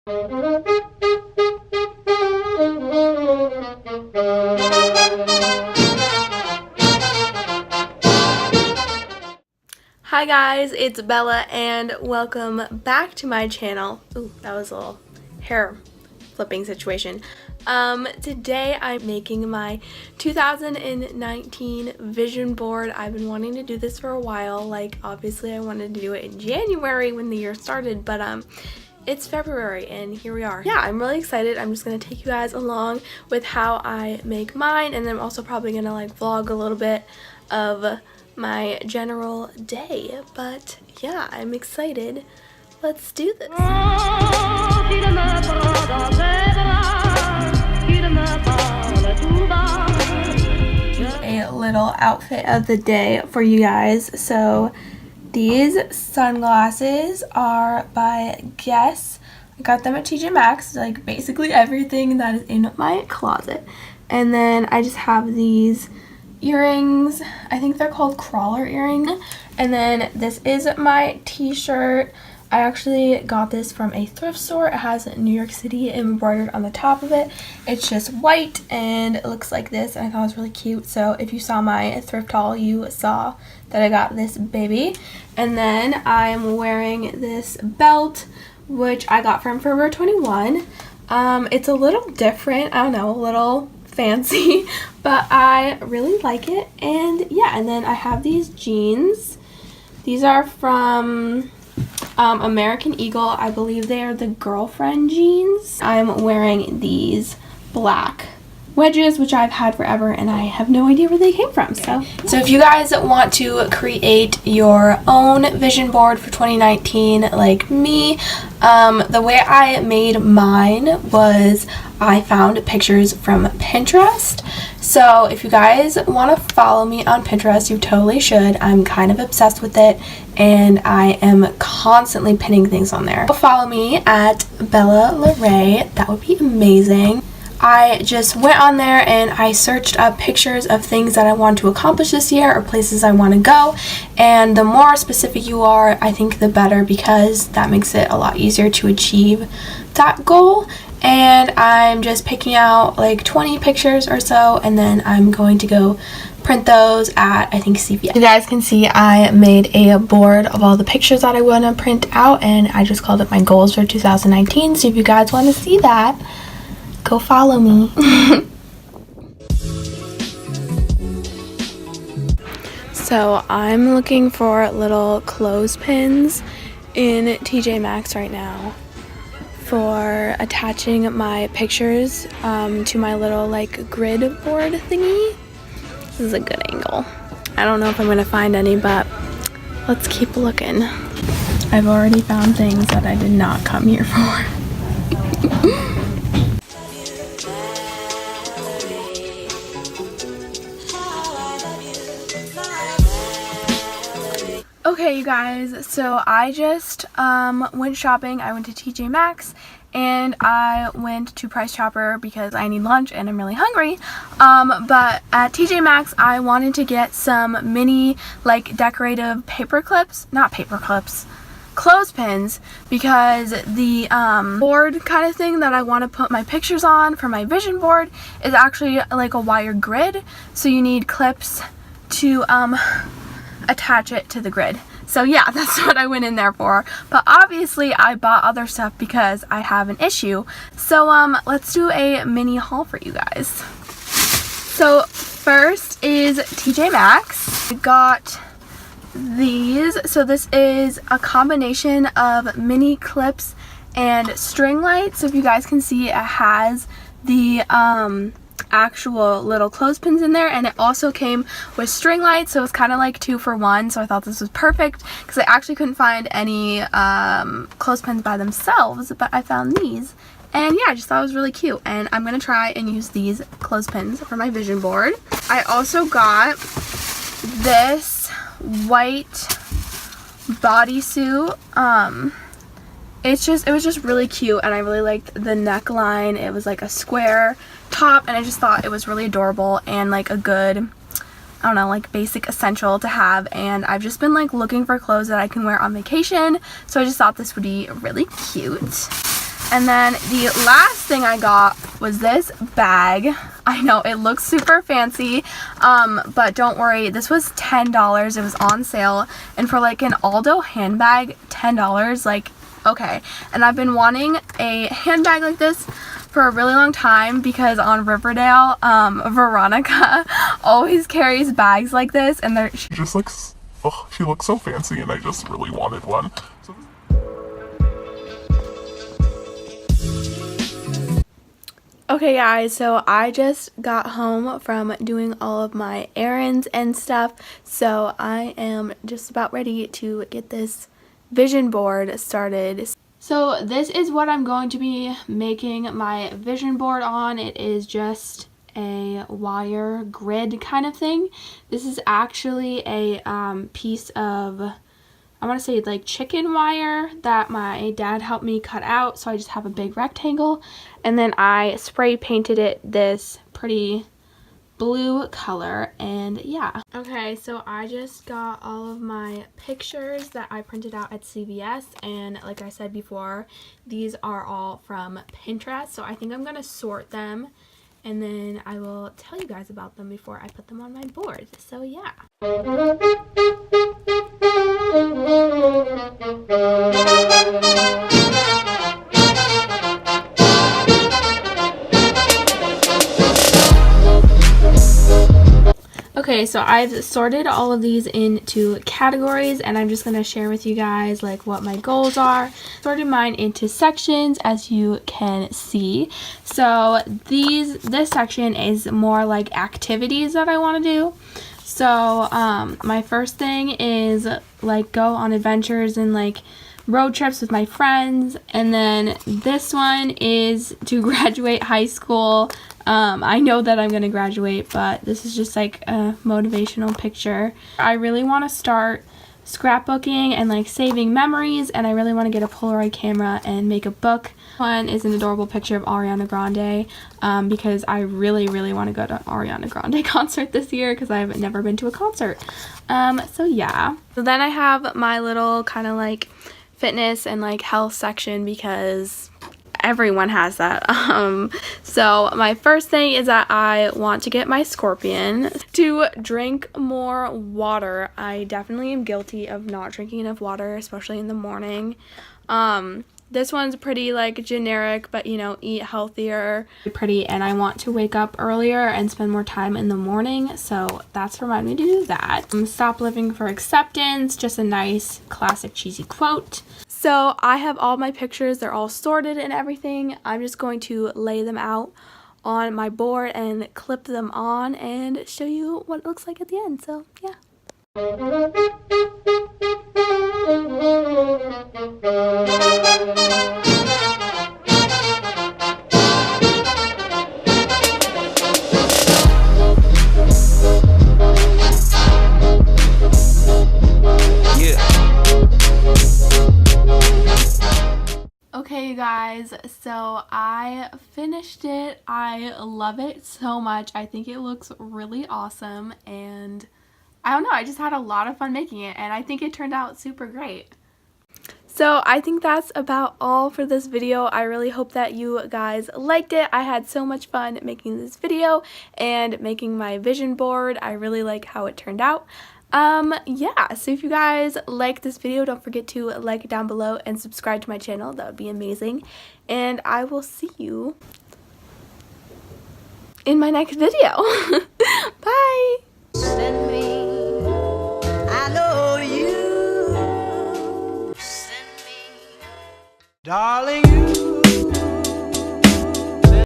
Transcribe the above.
Hi guys, it's Bella and welcome back to my channel. Ooh, that was a little hair flipping situation. Today I'm making my 2019 vision board. I've been wanting to do this for a while. Like, obviously I wanted to do it in January when the year started, but it's February and here we are. Yeah, I'm really excited. I'm just gonna take you guys along with how I make mine, and then I'm also probably gonna like vlog a little bit of my general day. But yeah, I'm excited. Let's do this. A little outfit of the day for you guys. So these sunglasses are by Guess. I got them at TJ Maxx, like basically everything that is in my closet. And then I just have these earrings. I think they're called crawler earrings. And then this is my t-shirt. I actually got this from a thrift store. It has New York City embroidered on the top of it. It's just white and it looks like this, and I thought it was really cute. So if you saw my thrift haul, you saw that I got this baby. And then I'm wearing this belt, which I got from Forever 21. It's a little different, I don't know, a little fancy, but I really like it. And yeah, and then I have these jeans. These are from American Eagle. I believe they are the girlfriend jeans. I'm wearing these black wedges, which I've had forever and I have no idea where they came from. So if you guys want to create your own vision board for 2019 like me, the way I made mine was I found pictures from Pinterest. So if you guys want to follow me on Pinterest, you totally should. I'm kind of obsessed with it and I am constantly pinning things on there. Follow me at Bella LaRae. That would be amazing. I just went on there and I searched up pictures of things that I want to accomplish this year or places I want to go, and the more specific you are, I think the better, because that makes it a lot easier to achieve that goal. And I'm just picking out like 20 pictures or so, and then I'm going to go print those at, I think, CVS. You guys can see I made a board of all the pictures that I want to print out, and I just called it my goals for 2019. So if you guys want to see that, go follow me. So I'm looking for little clothespins in TJ Maxx right now for attaching my pictures to my little like grid board thingy. This is a good angle. I don't know if I'm gonna find any, but let's keep looking. I've already found things that I did not come here for. Okay, you guys, so I just went shopping. I went to TJ Maxx and I went to Price Chopper because I need lunch and I'm really hungry. But at TJ Maxx, I wanted to get some mini like decorative clothespins, because the board kind of thing that I want to put my pictures on for my vision board is actually like a wire grid, so you need clips to attach it to the grid. So yeah, that's what I went in there for. But obviously I bought other stuff because I have an issue. So let's do a mini haul for you guys. So first is TJ Maxx. I got these. So this is a combination of mini clips and string lights. So if you guys can see, it has the actual little clothespins in there, and it also came with string lights, so it's kind of like 2 for 1. So I thought this was perfect because I actually couldn't find any clothespins by themselves, but I found these, and yeah, I just thought it was really cute, and I'm gonna try and use these clothespins for my vision board. I also got this white bodysuit. It was just really cute, and I really liked the neckline. It was like a square top, and I just thought it was really adorable and like a good, I don't know, like basic essential to have. And I've just been like looking for clothes that I can wear on vacation, so I just thought this would be really cute. And then the last thing I got was this bag. I know it looks super fancy, but don't worry, this was $10. It was on sale, and for like an Aldo handbag, $10, like, okay. And I've been wanting a handbag like this for a really long time because on Riverdale, Veronica always carries bags like this, and she just looks, oh, she looks so fancy, and I just really wanted one. So okay guys, so I just got home from doing all of my errands and stuff, so I am just about ready to get this vision board started. So this is what I'm going to be making my vision board on. It is just a wire grid kind of thing. This is actually a piece of, I want to say like chicken wire that my dad helped me cut out, so I just have a big rectangle, and then I spray painted it this pretty blue color, and yeah. Okay, so I just got all of my pictures that I printed out at CVS, and like I said before, these are all from Pinterest, so I think I'm gonna sort them and then I will tell you guys about them before I put them on my board. So yeah. Okay, so I've sorted all of these into categories, and I'm just going to share with you guys like what my goals are. Sorted mine into sections, as you can see. So this section is more like activities that I want to do. So my first thing is like go on adventures and like road trips with my friends, and then this one is to graduate high school. I know that I'm going to graduate, but this is just like a motivational picture. I really want to start scrapbooking and like saving memories, and I really want to get a Polaroid camera and make a book. One is an adorable picture of Ariana Grande, because I really want to go to Ariana Grande concert this year because I've never been to a concert. So yeah. So then I have my little kind of like fitness and like health section because everyone has that. So my first thing is that I want to get my Scorpion to drink more water. I definitely am guilty of not drinking enough water, especially in the morning. This one's pretty like generic, but you know, eat healthier. Pretty, and I want to wake up earlier and spend more time in the morning, so that's reminding me to do that. Stop living for acceptance, just a nice classic cheesy quote. So I have all my pictures, they're all sorted and everything. I'm just going to lay them out on my board and clip them on and show you what it looks like at the end, so yeah. Okay, you guys, so I finished it. I love it so much. I think it looks really awesome, and I don't know, I just had a lot of fun making it, and I think it turned out super great. So I think that's about all for this video. I really hope that you guys liked it. I had so much fun making this video and making my vision board. I really like how it turned out. Yeah, so if you guys like this video, don't forget to like it down below and subscribe to my channel. That would be amazing. And I will see you in my next video. Bye! Send me, I know you. Send me, darling, you.